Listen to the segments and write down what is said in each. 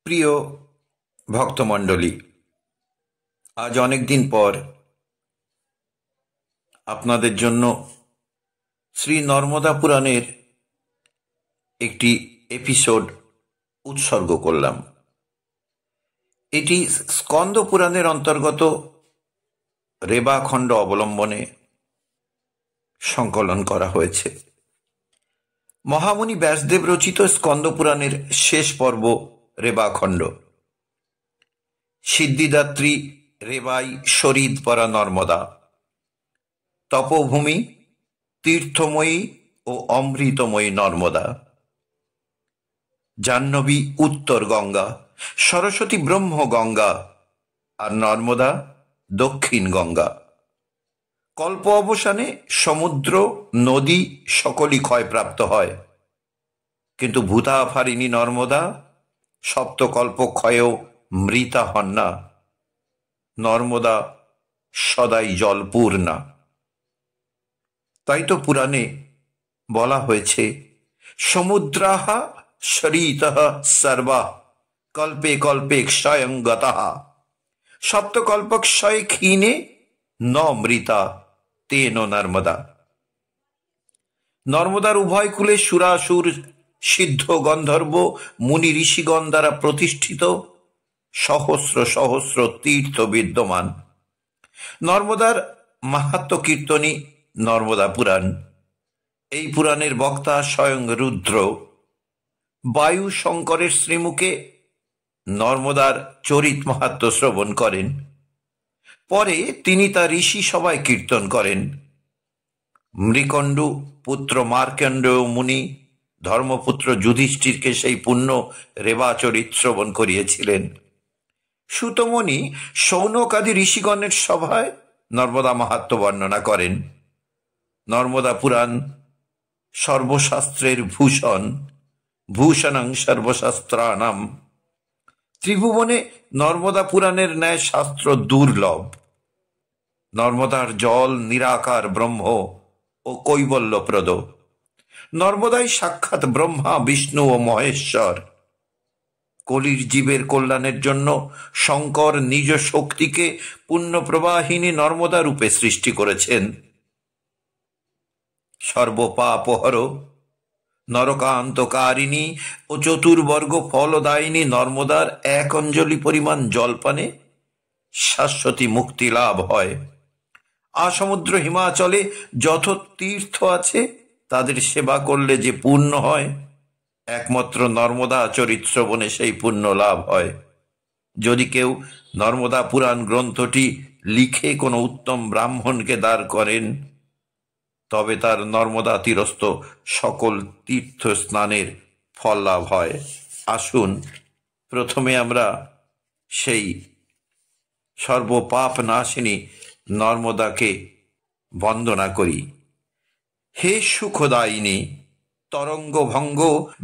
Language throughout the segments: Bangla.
প্রিয় ভক্তমণ্ডলী, আজ অনেক দিন পর আপনাদের জন্য শ্রী নর্মদা পুরাণের একটি এপিসোড উৎসর্গ করলাম। এটি স্কন্দ পুরাণের অন্তর্গত রেবাখণ্ড অবলম্বনে সংকলন করা হয়েছে। মহামুনি ব্যাসদেব রচিত স্কন্দ পুরাণের শেষ পর্ব রেবাখণ্ড। সিদ্ধিদাত্রী রেবাই শরীদপরা নর্মদা, তপভূমি তীর্থময়ী ও অমৃতময়ী নর্মদা। জাহ্নবী উত্তর গঙ্গা, সরস্বতী ব্রহ্ম গঙ্গা, আর নর্মদা দক্ষিণ গঙ্গা। কল্প অবসানে সমুদ্র নদী সকলই ক্ষয়প্রাপ্ত হয়, কিন্তু ভূতাফারিণী নর্মদা সপ্তকল্প ক্ষয়েও মৃতা হন না। নর্মদা সদাই জলপূর্ণা। তাই তো পুরাণে বলা হয়েছে, সমুদ্রাহা সরিতঃ সর্বা কল্পে কল্পে ক্ষয়ং গতঃ সপ্তকল্প ক্ষয় ক্ষীণে ন মৃতা তেন নর্মদা। নর্মদার উভয় কূলে সুরাসুর সিদ্ধ গন্ধর্ব মুনি ঋষিগণ দ্বারা প্রতিষ্ঠিত সহস্র সহস্র তীর্থ বিদ্যমান। নর্মদার মাহাত্ম্য কীর্তনই নর্মদা পুরাণ। এই পুরাণের বক্তা স্বয়ং রুদ্র। বায়ু শঙ্করের শ্রীমুখে নর্মদার চরিত মাহাত্ম্য শ্রবণ করেন। পরে তিনি তা ঋষি সভায় কীর্তন করেন। মৃকণ্ডু পুত্র মার্কণ্ডেয় মুনি ধর্মপুত্র যুধিষ্ঠিরকে সেই পুণ্য রেবাচরিত শ্রবণ করিয়েছিলেন। সুতমণি শৌনকাদি ঋষিগণের সভায় নর্মদা মাহাত্ম্য বর্ণনা করেন। নর্মদা পুরাণ সর্বশাস্ত্রের ভূষণ, ভূষণং সর্বশাস্ত্রাণাম। ত্রিভুবনে নর্মদা পুরাণের ন্যায় শাস্ত্র দুর্লভ। নর্মদার জল নিরাকার ব্রহ্ম ও কৈবল্যপ্রদ। নর্মদাই সাক্ষাৎ ব্রহ্মা বিষ্ণু ও মহেশ্বর। কলির জীবের কল্যাণের জন্য শঙ্কর নিজ শক্তিকে পুণ্যপ্রবাহিনী নর্মদা রূপে সৃষ্টি করেছেন। সর্বপাপহর নরকান্তকারিণী ও চতুর্বর্গ ফলদায়িনী নর্মদার এক অঞ্জলি পরিমাণ জলপানে শাশ্বতী মুক্তি লাভ হয়। আসমুদ্র হিমাচলে যত তীর্থ আছে তাদের সেবা করলে যে পুণ্য হয়, একমাত্র নর্মদা চরিত শ্রবণে সেই পুণ্য লাভ হয়। যদি কেউ নর্মদা পুরাণ গ্রন্থটি লিখে কোনো উত্তম ব্রাহ্মণকে দান করেন, তবে তার নর্মদা তীরস্থ সকল তীর্থ স্নানের ফল লাভ হয়। আসুন প্রথমে আমরা সেই সর্বপাপ নাশিনী নর্মদাকে বন্দনা করি। হে সুখদায়িনী, তরঙ্গ ভঙ্গ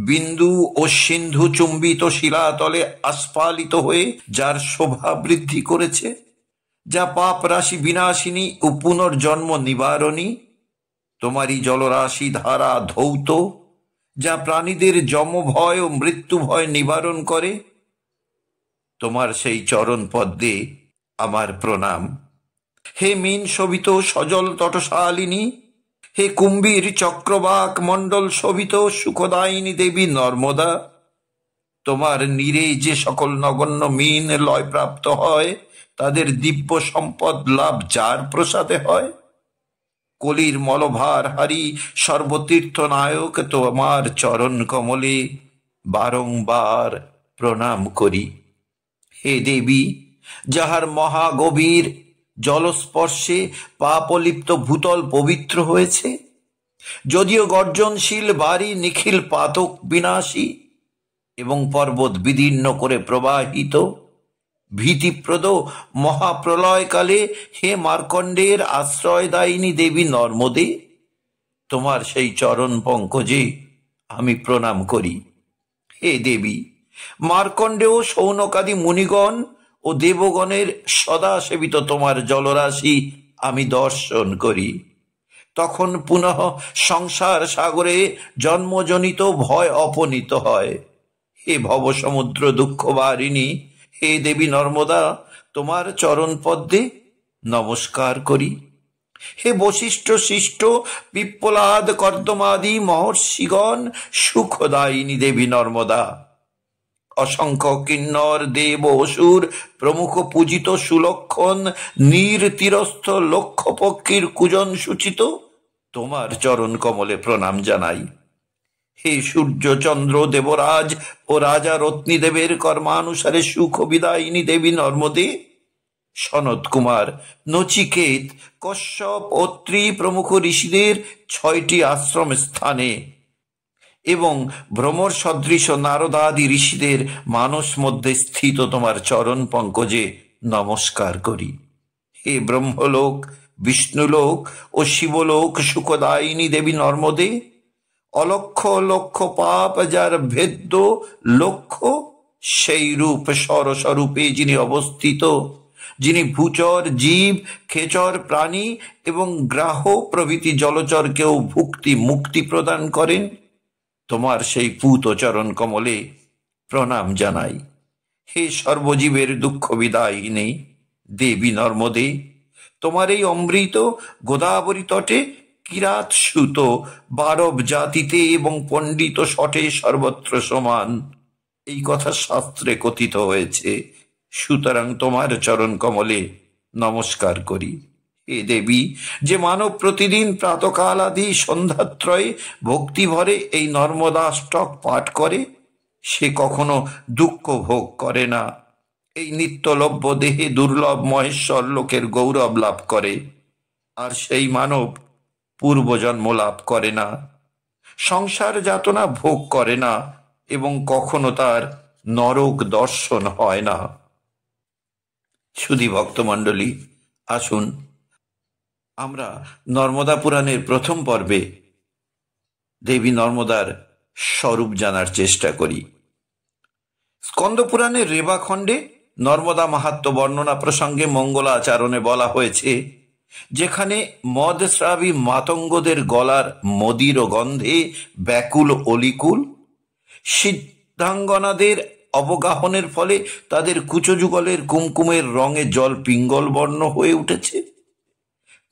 বিন্দু ও সিন্ধু চুম্বিত শিলাতলে আস্ফালিত হয়ে যার শোভা বৃদ্ধি করেছে, যা পাপ রাশি বিনাশিনী ও পুনর্জন্ম নিবারণী, তোমারই জলরাশি ধারা ধৌত, যা প্রাণীদের যম ভয় ও মৃত্যু ভয় নিবারণ করে, তোমার সেই চরণ পদ্মে আমার প্রণাম। হে মীন শোভিত সজল তটশালিনী, হে কুম্ভীর চক্রবাক মণ্ডল শোভিত সুখদায়িনী দেবী নর্মদা, তোমার নীরে যে সকল নগণ্য মীন লয়প্রাপ্ত হয়, তাদের দিব্য সম্পদ লাভ যার প্রসাদে হয়। কলির মলভার হারি সর্বতীর্থ নায়ক, তোমার চরণ কমলে বারংবার প্রণাম করি। হে দেবী, যাহার মহাগভীর জলস্পর্শে পাপলিপ্ত ভূতল পবিত্র হয়েছে, যদিও গর্জনশীল বাড়ি নিখিল পাতক বিনাশী এবং পর্বত বিদীর্ণ করে প্রবাহিত, ভীতিপ্রদ মহাপ্রলয়কালে হে মার্কণ্ডের আশ্রয়দায়িনী দেবী নর্মদে, তোমার সেই চরণ পঙ্কজে আমি প্রণাম করি। হে দেবী, মার্কণ্ডেয় শৌনকাদি মুনিগণ ও দেবগণের সদা সেবিত তোমার জলরাশি আমি দর্শন করি। তখন পুনঃ সংসার সাগরে জন্মজনিত ভয় অপনীত হয়। হে ভবসমুদ্র দুঃখবারিণী, হে দেবী নর্মদা, তোমার চরণ পদ্মে নমস্কার করি। হে বশিষ্ঠ শিষ্ট পিপ্পলাদ কর্দমাদি মহর্ষিগণ সুখদায়িনী দেবী নর্মদা, অসংখ্য কিন্নর দেব অসুর প্রমুখ পূজিত সুলক্ষণ নীর তীরস্থ লক্ষ পক্ষীর কূজন সূচিত তোমার চরণ কমলে প্রণাম জানাই। হে সূর্য চন্দ্র দেবরাজ ও রাজা রত্নীদেবের কর্মানুসারে সুখ বিদায়িনী দেবী নর্মদে, সনত কুমার, নচিকেত, কশ্যপ, অত্রি প্রমুখ ঋষিদের 6টি আশ্রম স্থানে এবং ভ্রমর সদৃশ নারদাদি ঋষিদের মানস মধ্যে স্থিত তোমার চরণ পঙ্কজে নমস্কার করি। হে ব্রহ্মলোক, বিষ্ণুলোক ও শিবলোক সুখদায়িনী দেবী নর্মদে, অলক্ষ লক্ষ পাপ যার ভেদ্য লক্ষ্য, সেই রূপ স্বরূপে যিনি অবস্থিত, যিনি ভূচর জীব, খেচর প্রাণী এবং গ্রাহ প্রভৃতি জলচরকেও ভুক্তি মুক্তি প্রদান করেন, তোমার সেই পূত চরণ কমলে প্রণাম জানাই। হে সর্বজীবের দুঃখ বিদায়িনী দেবী নর্মদে, তোমার এই অমৃত গোদাবরী তটে কিরাত সুত 12 জাতিতে এবং পণ্ডিত শটে সর্বত্র সমান, এই কথা শাস্ত্রে কথিত হয়েছে। সুতরাং তোমার চরণ কমলে নমস্কার করি। হে দেবী, যে মানব প্রতিদিন প্রাতকাল আদি সন্ধ্যাত্রয়ে ভক্তি ভরে এই নর্মদাষ্টক পাঠ করে, সে কখনো দুঃখ ভোগ করে না, এই নিত্যলভ্য দেহে দুর্লভ মহেশ্বর লোকের গৌরব লাভ করে। আর সেই মানব পূর্বজন্ম লাভ করে না, সংসার যাতনা ভোগ করে না এবং কখনো তার নরক দর্শন হয় না। সুধী ভক্তমণ্ডলী, আসুন আমরা নর্মদা পুরাণের প্রথম পর্বে দেবী নর্মদার স্বরূপ জানার চেষ্টা করি। স্কন্দ পুরাণের রেবাখণ্ডে নর্মদা মাহাত্ম্য বর্ণনা প্রসঙ্গে মঙ্গলাচরণে বলা হয়েছে, যেখানে মদস্রাবী মাতঙ্গদের গলার মদির গন্ধে ব্যাকুল অলিকুল, সিদ্ধাঙ্গনাদের অবগাহনের ফলে তাদের কুচযুগলের কুমকুমের রঙে জল পিঙ্গল বর্ণ হয়ে উঠেছে।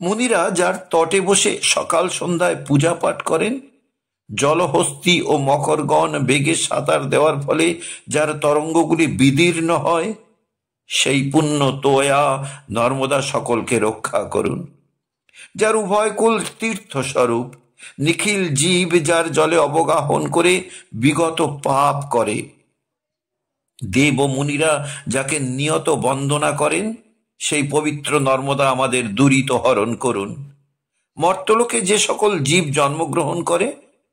মুনিরা যার তটে বসে সকাল সন্ধ্যায় পূজা পাঠ করেন, জলহস্তি ও মকরগণ বেগে সাঁতার দেওয়ার ফলে যার তরঙ্গগুলি বিদীর্ণ হয়, সেই পুণ্য তোয়া নর্মদা সকলকে রক্ষা করুন। যার উভয়কুল তীর্থস্বরূপ, নিখিল জীব যার জলে অবগাহন করে বিগত পাপ করে, দেব মুনিরা যাকে নিয়ত বন্দনা করেন, সেই পবিত্র নর্মদা আমাদের দুরিত হরণ করুন। মর্তলোকে যে সকল জীব জন্মগ্রহণ করে,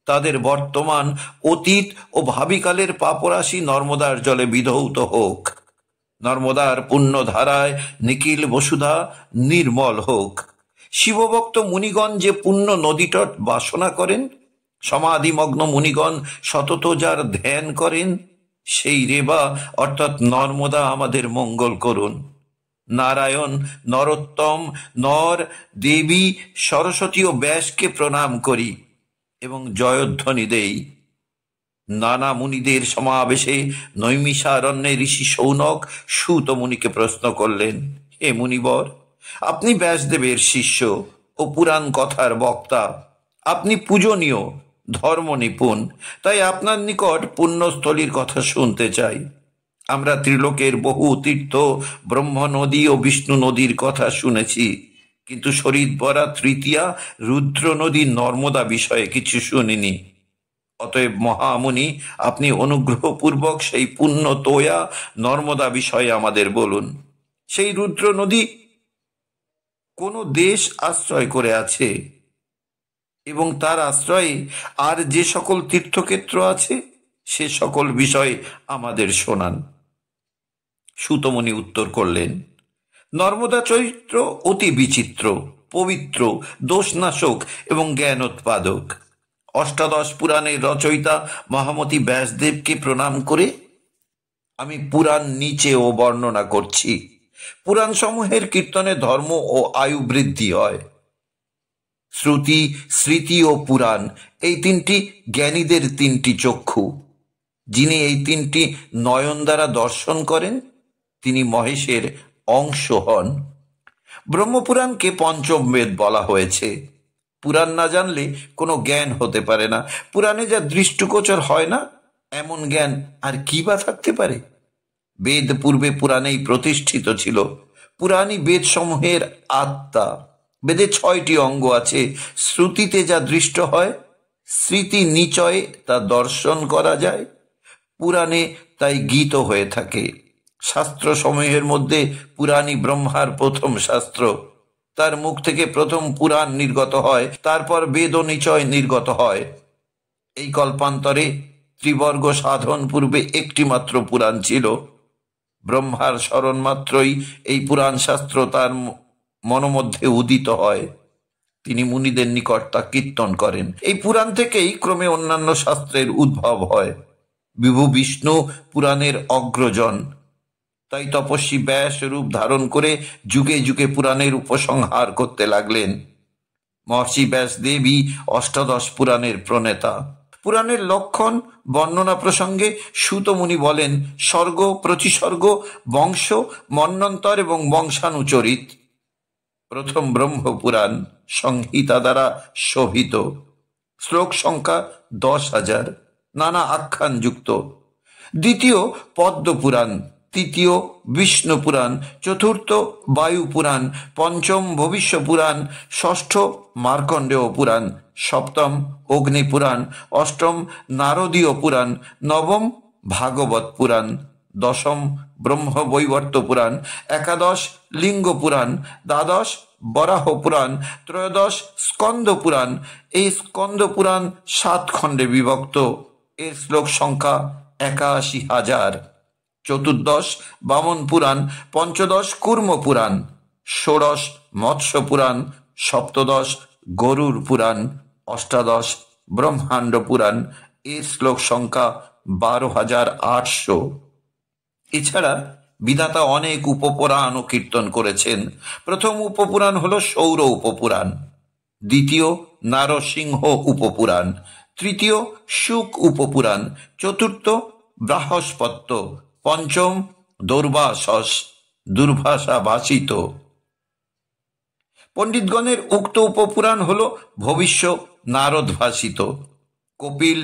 তাদের বর্তমান, অতীত ও ভাবিকালের পাপরাশি নর্মদার জলে বিধৌত হোক। নর্মদার পুণ্য ধারায় নিখিল বসুধা নির্মল হোক। শিবভক্ত মুনিগণ যে পুণ্য নদীতট বাসনা করেন, সমাধিমগ্ন মুনিগণ সতত যার ধ্যান করেন, সেই রেবা অর্থাৎ নর্মদা আমাদের মঙ্গল করুন। নারায়ণ, নরোত্তম, নর, দেবী, সরস্বতী ও ব্যাসকে প্রণাম করি এবং জয়ধ্বনি দেই। নানা মুনিদের সমাবেশে নৈমিষারণ্যে ঋষি শৌনক সুত মুনিকে প্রশ্ন করলেন, হে মুনিবর, আপনি ব্যাসদেবের শিষ্য ও পুরাণ কথার বক্তা, আপনি পূজনীয়, ধর্ম নিপুণ, তাই আপনার নিকট পুণ্যস্থলীর কথা শুনতে চাই। আমরা ত্রিলোকের বহু তীর্থ, ব্রহ্ম নদী ও বিষ্ণু নদীর কথা শুনেছি, কিন্তু শরীরবরা তৃতীয়া রুদ্র নদী নর্মদা বিষয়ে কিছু শুনিনি। অতএব মহামুনি, আপনি অনুগ্রহপূর্বক সেই পুণ্য তোয়া নর্মদা বিষয়ে আমাদের বলুন। সেই রুদ্র নদী কোন দেশ আশ্রয় করে আছে এবং তার আশ্রয়ে আর যে সকল তীর্থক্ষেত্র আছে, সে সকল বিষয় আমাদের শোনান। সুতমুনি উত্তর করলেন, নর্মদা চরিত্র অতি বিচিত্র, পবিত্র, দোষনাশক এবং জ্ঞানোৎপাদক। 18 পুরাণের রচয়িতা মহামতি ব্যাসদেবকে প্রণাম করে আমি পুরাণ নিচে ও বর্ণনা করছি। পুরাণ সমূহের কীর্তনে ধর্ম ও আয়ু বৃদ্ধি হয়। শ্রুতি, স্মৃতি ও পুরাণ এই তিনটি জ্ঞানীদের 3টি চক্ষু। যিনি এই তিনটি নয়ন দ্বারা দর্শন করেন তিনি মহেশের অংশ হন। ব্রহ্মপুরাণকে পঞ্চম বেদ বলা হয়েছে। পুরাণ না জানলে কোনো জ্ঞান হতে পারে না। পুরাণে যা দৃষ্টিগোচর হয় না এমন জ্ঞান আর কি বা থাকতে পারে? বেদ পূর্বে পুরাণেই প্রতিষ্ঠিত ছিল। পুরাণই বেদ সমূহের আত্মা। বেদে 6টি অঙ্গ আছে। শ্রুতিতে যা দৃষ্ট হয়, স্মৃতি নিচয়ে তা দর্শন করা যায়, পুরাণে তাই গীত হয়ে থাকে। শাস্ত্র সমূহের মধ্যে পুরাণই ব্রহ্মার প্রথম শাস্ত্র। তার মুখ থেকে প্রথম পুরাণ নির্গত হয়, তারপর বেদ ও নিচয় নির্গত হয়। এই কল্পান্তরে ত্রিবর্গ সাধন পূর্বে একটি মাত্র পুরাণ ছিল। ব্রহ্মার স্মরণ মাত্রই এই পুরাণ শাস্ত্র তার মনোমধ্যে উদিত হয়। তিনি মুনিদের নিকট তা কীর্তন করেন। এই পুরাণ থেকেই ক্রমে অন্যান্য শাস্ত্রের উদ্ভব হয়। বিভু বিষ্ণু পুরাণের অগ্রজন, তাই তপস্বী ব্যাস রূপ ধারণ করে যুগে যুগে পুরাণের উপসংহার করতে লাগলেন। মহর্ষি ব্যাসদেবী অষ্টাদশ পুরাণের প্রণেতা। পুরাণের লক্ষণ বর্ণনা প্রসঙ্গে সুত মুনি বলেন, স্বর্গ, প্রতিসর্গ, বংশ, মন্বন্তর এবং বংশানুচরিত। প্রথম ব্রহ্মপুরাণ সংহিতা দ্বারা শোভিত। শ্লোক সংখ্যা 10,000, নানা আখ্যান যুক্ত। দ্বিতীয় পদ্মপুরাণ, তৃতীয় বিষ্ণু পুরাণ, চতুর্থ বায়ু পুরাণ, পঞ্চম ভবিষ্য পুরাণ, ষষ্ঠ মার্কণ্ডেয় পুরাণ, সপ্তম অগ্নি পুরাণ, অষ্টম নারদীয় পুরাণ, নবম ভাগবত পুরাণ, দশম ব্রহ্মবৈবর্ত পুরাণ, একাদশ লিঙ্গ পুরাণ, দ্বাদশ বরাহ পুরাণ, ত্রয়োদশ স্কন্দ পুরাণ। এই স্কন্দ পুরাণ 7 খণ্ডে বিভক্ত। এর শ্লোক সংখ্যা 81,000। চতুর্দশ বামন পুরাণ, পঞ্চদশ কুর্ম পুরাণ, ষোড়শ মৎস্য পুরাণ, সপ্তদশ গরুর পুরাণ, অষ্টাদশ ব্রহ্মাণ্ড পুরাণ। এর শ্লোক সংখ্যা 12,800। এছাড়া বিধাতা অনেক উপপুরাণ ও কীর্তন করেছেন। প্রথম উপপুরাণ হল সৌর উপপুরাণ, দ্বিতীয় নারসিংহ উপপুরাণ, তৃতীয় শুক উপপুরাণ, চতুর্থ বৃহস্পত্য, পঞ্চম দুর্বাসস দুর্ভাষা ভাষিত। পণ্ডিতগণের উক্ত উপপুরাণ হল ভবিষ্য নারদ ভাষিত, কপিল,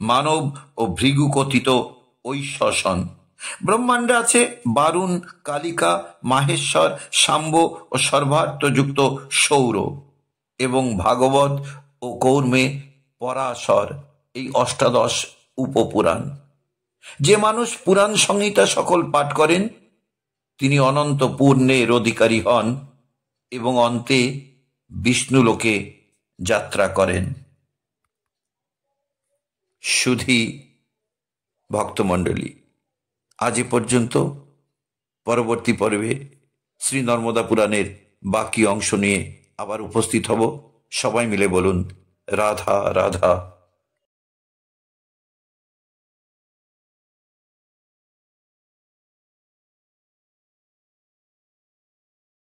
মানব ও ভৃগু কথিত ঐশ্বসন। ব্রহ্মাণ্ডে আছে বারুণ, কালিকা, মাহেশ্বর, শাম্ব ও সর্বার্থযুক্ত সৌর, এবং ভাগবত ও কৌর্মে পরাশর, এই অষ্টাদশ উপপুরাণ। যে মানুষ পুরাণ সংহিতা সকল পাঠ করেন তিনি অনন্ত পূর্ণের অধিকারী হন এবং অন্তে বিষ্ণুলোকে যাত্রা করেন। সুধী ভক্তমণ্ডলী, আজ এ পর্যন্ত। পরবর্তী পর্বে শ্রী নর্মদা পুরাণের বাকি অংশ নিয়ে আবার উপস্থিত হব। সবাই মিলে বলুন রাধা রাধা।